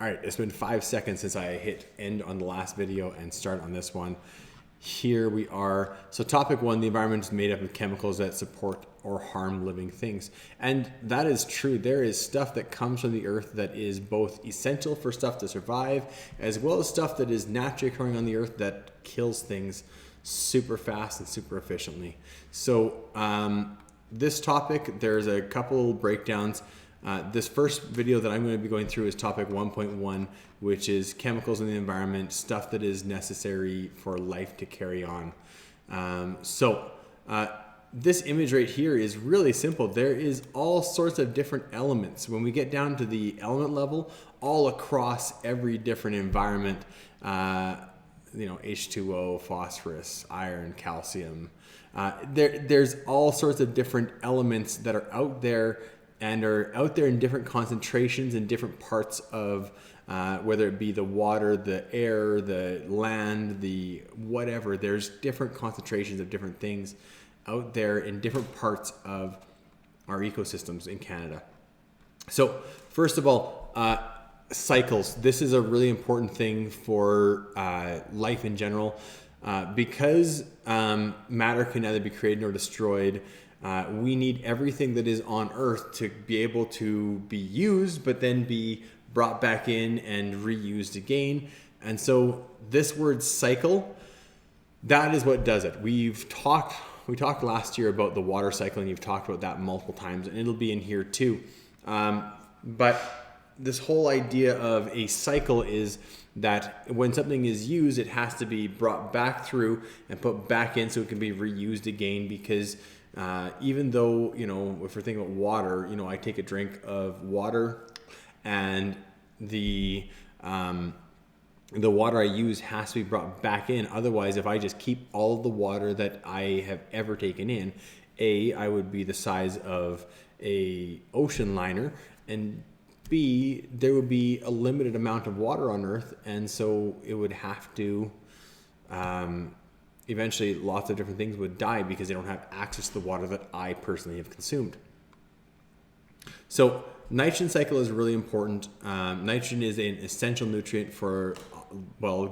All right, it's been 5 seconds since I hit end on the last video and start on this one. Here we are. So topic 1, the environment is made up of chemicals that support or harm living things. And that is true. There is stuff that comes from the earth that is both essential for stuff to survive, as well as stuff that is naturally occurring on the earth that kills things super fast and super efficiently. So this topic, there's a couple breakdowns. This first video that I'm going to be going through is topic 1.1, which is chemicals in the environment, stuff that is necessary for life to carry on. This image right here is really simple. There is all sorts of different elements. When we get down to the element level, all across every different environment, H2O, phosphorus, iron, calcium. There's all sorts of different elements that are out there and are out there in different concentrations in different parts of whether it be the water, the air, the land, the whatever. There's different concentrations of different things out there in different parts of our ecosystems in Canada. So first of all, cycles. This is a really important thing for life in general because matter can neither be created nor destroyed. We need everything that is on Earth to be able to be used, but then be brought back in and reused again. And so this word cycle, that is what does it. We talked last year about the water cycle, and you've talked about that multiple times, and it'll be in here too. But this whole idea of a cycle is that when something is used, it has to be brought back through and put back in so it can be reused again, because even though, if we're thinking about water, I take a drink of water and the water I use has to be brought back in. Otherwise, if I just keep all of the water that I have ever taken in, I would be the size of a ocean liner, and B, there would be a limited amount of water on Earth, and so it would have to eventually lots of different things would die because they don't have access to the water that I personally have consumed. So nitrogen cycle is really important. Nitrogen is an essential nutrient for,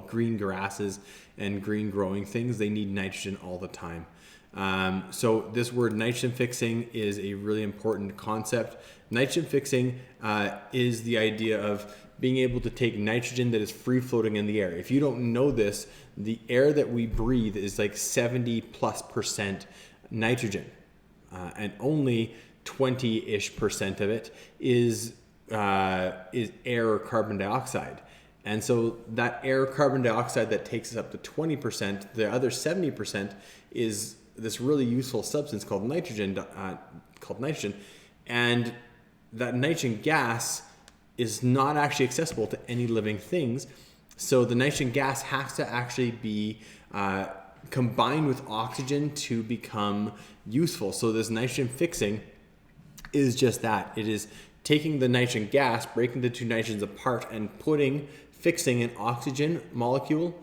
green grasses and green growing things. They need nitrogen all the time. So this word nitrogen fixing is a really important concept. Nitrogen fixing is the idea of being able to take nitrogen that is free floating in the air. If you don't know this, the air that we breathe is like 70+% nitrogen, and only 20-ish% of it is air or carbon dioxide. And so that air carbon dioxide that takes us up to 20%, the other 70% is this really useful substance called nitrogen, and that nitrogen gas is not actually accessible to any living things. So the nitrogen gas has to actually be combined with oxygen to become useful. So this nitrogen fixing is just that. It is taking the nitrogen gas, breaking the two nitrogens apart, and fixing an oxygen molecule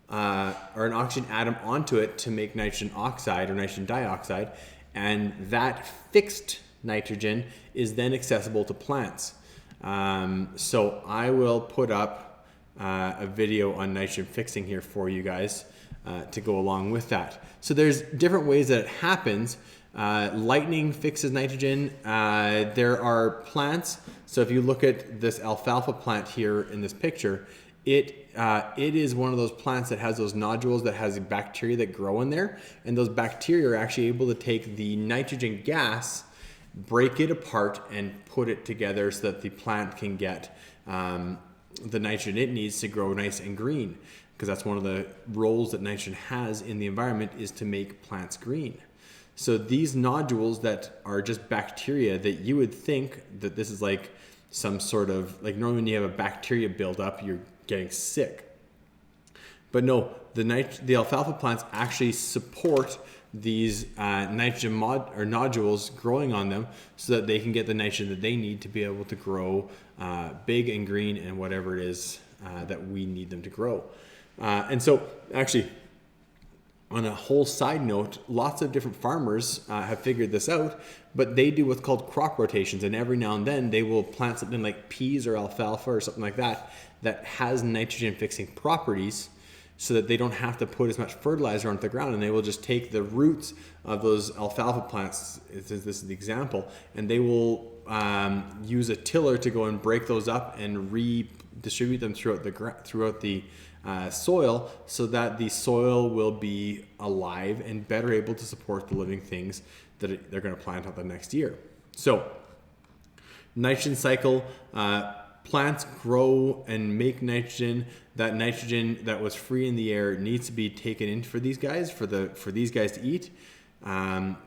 or an oxygen atom onto it to make nitrogen oxide or nitrogen dioxide. And that fixed nitrogen is then accessible to plants. So I will put up a video on nitrogen fixing here for you guys to go along with that. So there's different ways that it happens. Lightning fixes nitrogen. There are plants. So if you look at this alfalfa plant here in this picture, it is one of those plants that has those nodules that has bacteria that grow in there. And those bacteria are actually able to take the nitrogen gas, break it apart, and put it together so that the plant can get the nitrogen it needs to grow nice and green. Because that's one of the roles that nitrogen has in the environment, is to make plants green. So these nodules that are just bacteria, that you would think that this is like some sort of, like normally when you have a bacteria build up, you're getting sick. But no, the alfalfa plants actually support these nitrogen nodules growing on them so that they can get the nitrogen that they need to be able to grow big and green and whatever it is that we need them to grow. And so actually, on a whole side note, lots of different farmers have figured this out, but they do what's called crop rotations. And every now and then they will plant something like peas or alfalfa or something like that that has nitrogen fixing properties, so that they don't have to put as much fertilizer onto the ground, and they will just take the roots of those alfalfa plants, this is the example, and they will use a tiller to go and break those up and redistribute them throughout the soil, so that the soil will be alive and better able to support the living things that they're going to plant out the next year. So, nitrogen cycle. Plants grow and make nitrogen. That nitrogen that was free in the air needs to be taken in for these guys, for these guys to eat.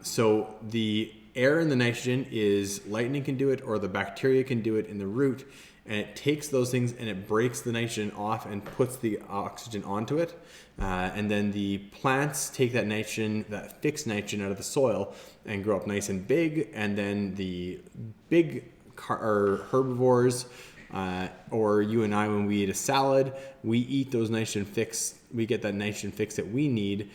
So the air and the nitrogen is lightning can do it, or the bacteria can do it in the root, and it takes those things and it breaks the nitrogen off and puts the oxygen onto it. And then the plants take that nitrogen, that fixed nitrogen, out of the soil and grow up nice and big. And then the big herbivores, or you and I, when we eat a salad, we eat those nitrogen fix. We get that nitrogen fix that we need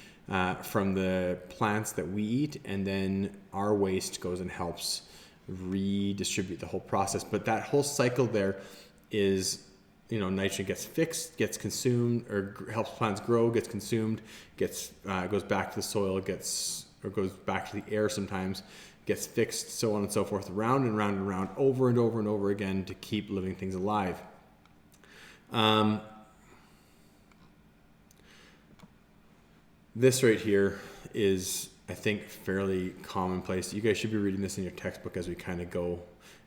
from the plants that we eat, and then our waste goes and helps redistribute the whole process. But that whole cycle there is, nitrogen gets fixed, gets consumed, or helps plants grow, gets consumed, goes back to the soil, goes back to the air sometimes, gets fixed, so on and so forth, round and round and round, over and over and over again, to keep living things alive. This right here is, I think, fairly commonplace. You guys should be reading this in your textbook as we kind of go.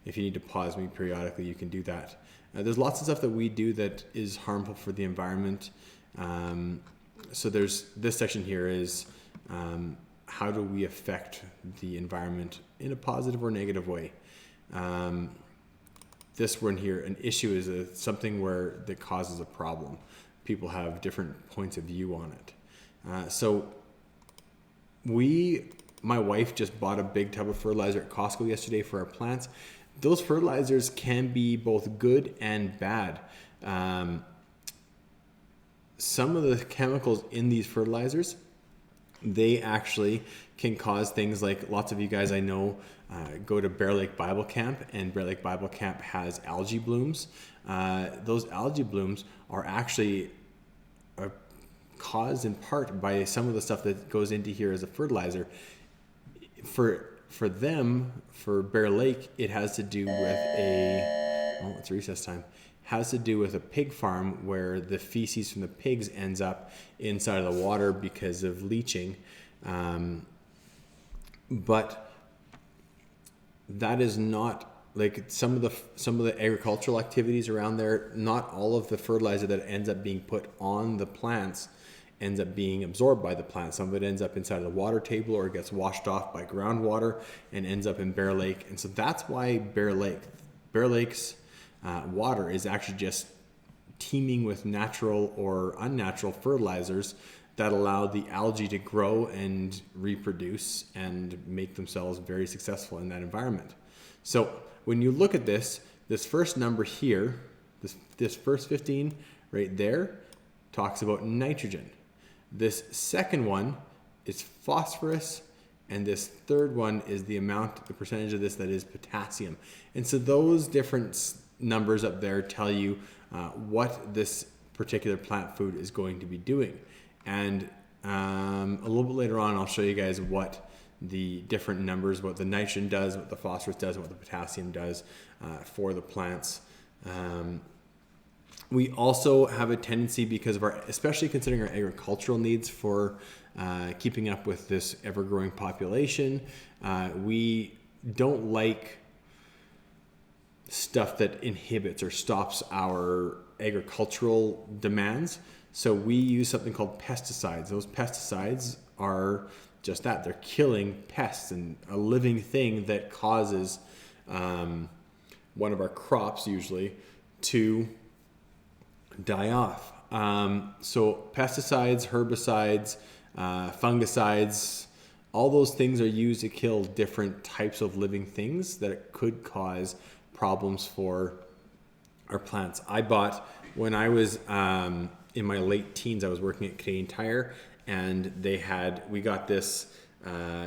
If you need to pause me periodically, you can do that. There's lots of stuff that we do that is harmful for the environment. So there's this section here is how do we affect the environment in a positive or negative way. This one here, an issue is something that causes a problem. People have different points of view on it. So my wife just bought a big tub of fertilizer at Costco yesterday for our plants. Those fertilizers can be both good and bad. Some of the chemicals in these fertilizers, they actually can cause things like, lots of you guys I know go to Bear Lake Bible Camp, and Bear Lake Bible Camp has algae blooms. Those algae blooms are actually caused in part by some of the stuff that goes into here as a fertilizer. For Bear Lake, it has to do with it's recess time. Has to do with a pig farm where the feces from the pigs ends up inside of the water because of leaching. But that is not, like, some of the agricultural activities around there. Not all of the fertilizer that ends up being put on the plants ends up being absorbed by the plant. Some of it ends up inside of the water table, or it gets washed off by groundwater and ends up in Bear Lake. And so that's why Bear Lake's water is actually just teeming with natural or unnatural fertilizers that allow the algae to grow and reproduce and make themselves very successful in that environment. So when you look at this first number here, this first 15 right there talks about nitrogen. This second one is phosphorus, and this third one is the percentage of this that is potassium. And so those different numbers up there tell you what this particular plant food is going to be doing. And a little bit later on, I'll show you guys what the different numbers, what the nitrogen does, what the phosphorus does, and what the potassium does for the plants. We also have a tendency, because of especially considering our agricultural needs for keeping up with this ever-growing population, we don't like stuff that inhibits or stops our agricultural demands. So we use something called pesticides. Those pesticides are just that. They're killing pests and a living thing that causes one of our crops usually to die off. So pesticides, herbicides, fungicides, all those things are used to kill different types of living things that could cause problems for our plants. When I was in my late teens, I was working at Canadian Tire, and we got this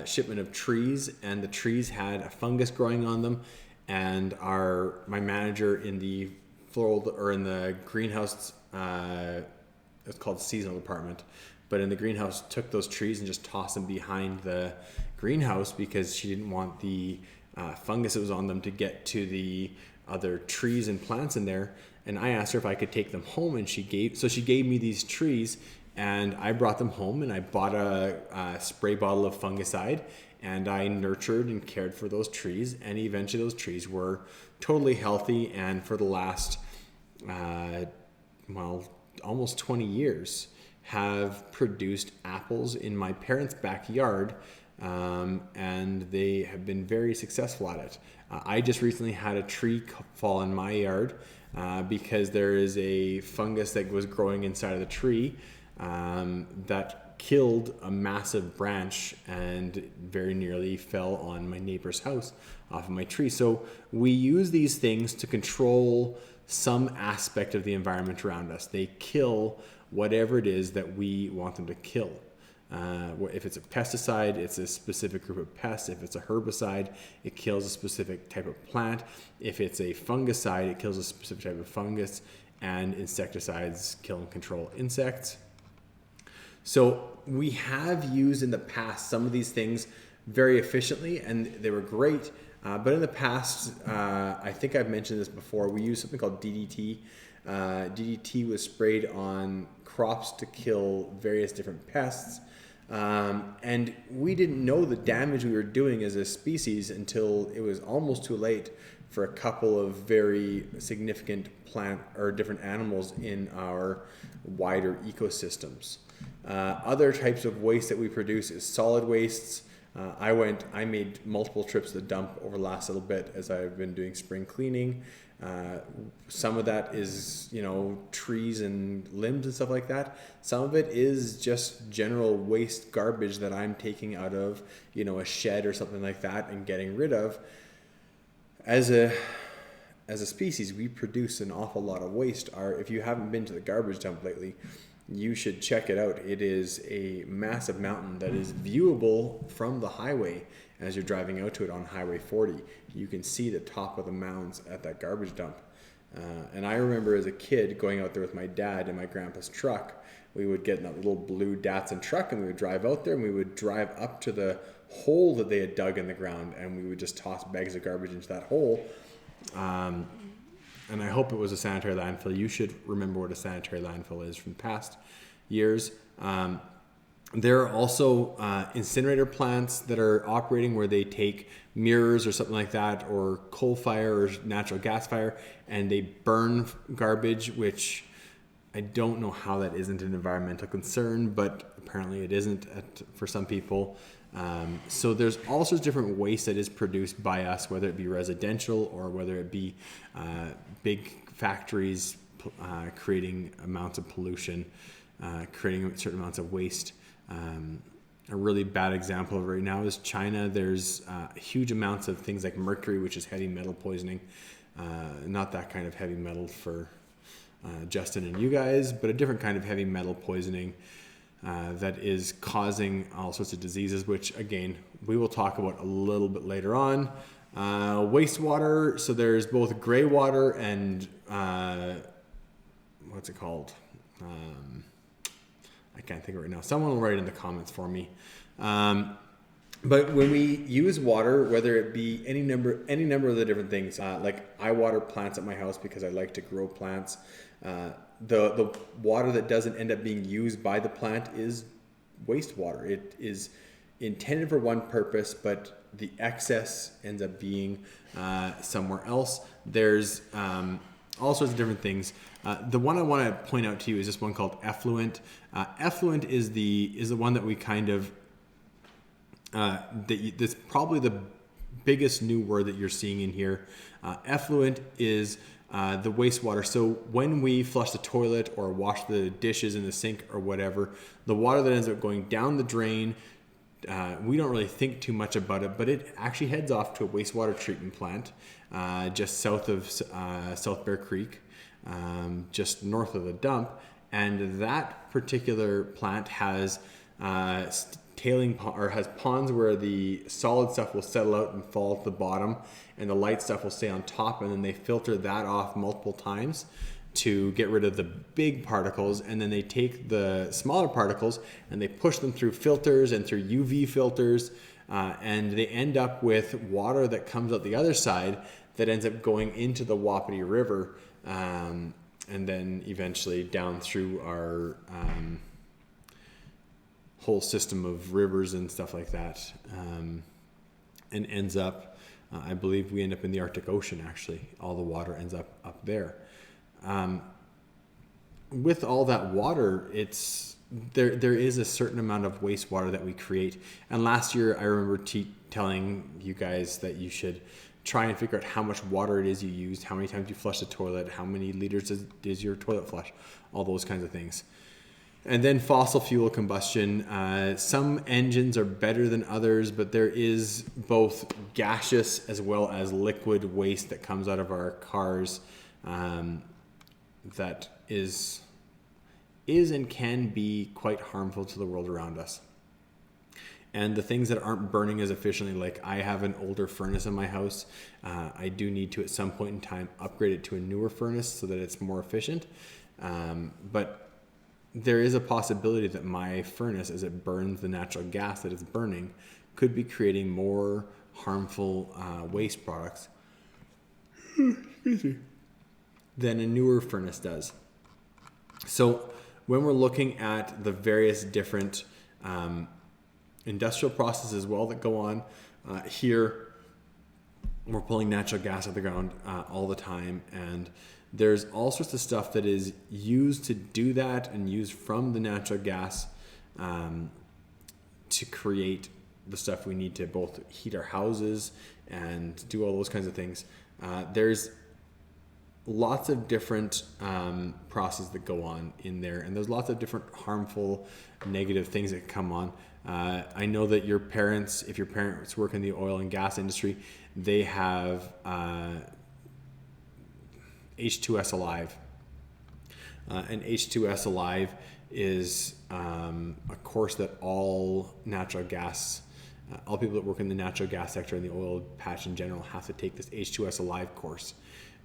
shipment of trees, and the trees had a fungus growing on them, and my manager in the greenhouse, it's called seasonal department, but in the greenhouse took those trees and just tossed them behind the greenhouse because she didn't want the fungus that was on them to get to the other trees and plants in there. And I asked her if I could take them home, and she gave me these trees, and I brought them home, and I bought a spray bottle of fungicide, and I nurtured and cared for those trees, and eventually those trees were totally healthy, and for the last almost 20 years have produced apples in my parents' backyard, and they have been very successful at it. I just recently had a tree fall in my yard because there is a fungus that was growing inside of the tree that killed a massive branch and very nearly fell on my neighbor's house off of my tree. So we use these things to control some aspect of the environment around us. They kill whatever it is that we want them to kill. If it's a pesticide, it's a specific group of pests. If it's a herbicide, it kills a specific type of plant. If it's a fungicide, it kills a specific type of fungus. And insecticides kill and control insects. So we have used in the past some of these things very efficiently, and they were great. But in the past, I think I've mentioned this before, we used something called DDT. DDT was sprayed on crops to kill various different pests. And we didn't know the damage we were doing as a species until it was almost too late for a couple of very significant plant or different animals in our wider ecosystems. Other types of waste that we produce is solid wastes. I made multiple trips to the dump over the last little bit as I've been doing spring cleaning. Some of that is, trees and limbs and stuff like that. Some of it is just general waste garbage that I'm taking out of, a shed or something like that and getting rid of. As a species, we produce an awful lot of waste. If you haven't been to the garbage dump lately, you should check it out. It is a massive mountain that is viewable from the highway as you're driving out to it on Highway 40. You can see the top of the mounds at that garbage dump. And I remember as a kid going out there with my dad in my grandpa's truck. We would get in that little blue Datsun truck and we would drive out there and we would drive up to the hole that they had dug in the ground and we would just toss bags of garbage into that hole. And I hope it was a sanitary landfill. You should remember what a sanitary landfill is from past years. There are also incinerator plants that are operating where they take mirrors or something like that, or coal fire or natural gas fire, and they burn garbage, which I don't know how that isn't an environmental concern, but apparently it isn't for some people. So there's all sorts of different waste that is produced by us, whether it be residential or whether it be big factories creating amounts of pollution, creating certain amounts of waste. A really bad example right now is China. There's huge amounts of things like mercury, which is heavy metal poisoning. Not that kind of heavy metal for Justin and you guys, but a different kind of heavy metal poisoning that is causing all sorts of diseases, which again, we will talk about a little bit later on. Wastewater, so there's both gray water and what's it called? I can't think of it right now. Someone will write it in the comments for me. But when we use water, whether it be any number of the different things, like I water plants at my house because I like to grow plants. The water that doesn't end up being used by the plant is wastewater. It is intended for one purpose, but the excess ends up being somewhere else. There's all sorts of different things. The one I want to point out to you is this one called effluent. Effluent is the one that we kind of that's probably the biggest new word that you're seeing in here. Effluent is the wastewater. So when we flush the toilet or wash the dishes in the sink or whatever, the water that ends up going down the drain, we don't really think too much about it, but it actually heads off to a wastewater treatment plant just south of South Bear Creek, just north of the dump. And that particular plant has or has ponds where the solid stuff will settle out and fall to the bottom, and the light stuff will stay on top, and then they filter that off multiple times to get rid of the big particles, and then they take the smaller particles and they push them through filters and through UV filters, and they end up with water that comes out the other side that ends up going into the Wapiti River, and then eventually down through our whole system of rivers and stuff like that, and ends up, I believe we end up in the Arctic Ocean. Actually, all the water ends up there. With all that water, there is a certain amount of wastewater that we create. And last year, I remember telling you guys that you should try and figure out how much water it is you used, how many times you flush the toilet, how many liters is your toilet flush, all those kinds of things. And then fossil fuel combustion. Some engines are better than others, but there is both gaseous as well as liquid waste that comes out of our cars that is and can be quite harmful to the world around us. And the things that aren't burning as efficiently, like I have an older furnace in my house. I do need to, at some point in time, upgrade it to a newer furnace so that it's more efficient. But there is a possibility that my furnace, as it burns the natural gas that it's burning, could be creating more harmful waste products than a newer furnace does. So when we're looking at the various different industrial processes as well that go on, here we're pulling natural gas out of the ground all the time, and there's all sorts of stuff that is used to do that and used from the natural gas to create the stuff we need to both heat our houses and do all those kinds of things. There's lots of different processes that go on in there, and there's lots of different harmful, negative things that come on. I know that if your parents work in the oil and gas industry, they have H2S Alive. And H2S Alive is a course that all natural gas, all people that work in the natural gas sector and the oil patch in general have to take this H2S Alive course,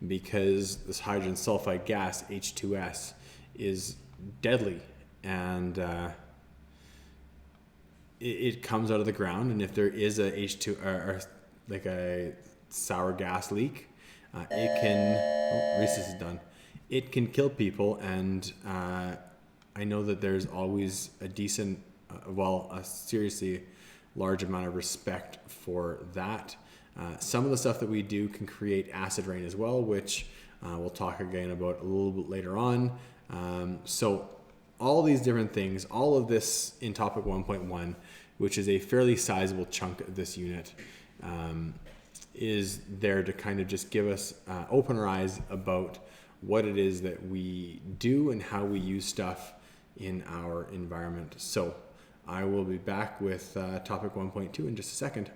because this hydrogen sulfide gas, H2S, is deadly, and it comes out of the ground, and if there is a H2 or like a sour gas leak, it can, Reese's is done. It can kill people, and I know that there's always a decent, a seriously large amount of respect for that. Some of the stuff that we do can create acid rain as well, which we'll talk again about a little bit later on. So all these different things, all of this in topic 1.1, which is a fairly sizable chunk of this unit, is there to kind of just give us, open our eyes about what it is that we do and how we use stuff in our environment. So I will be back with topic 1.2 in just a second.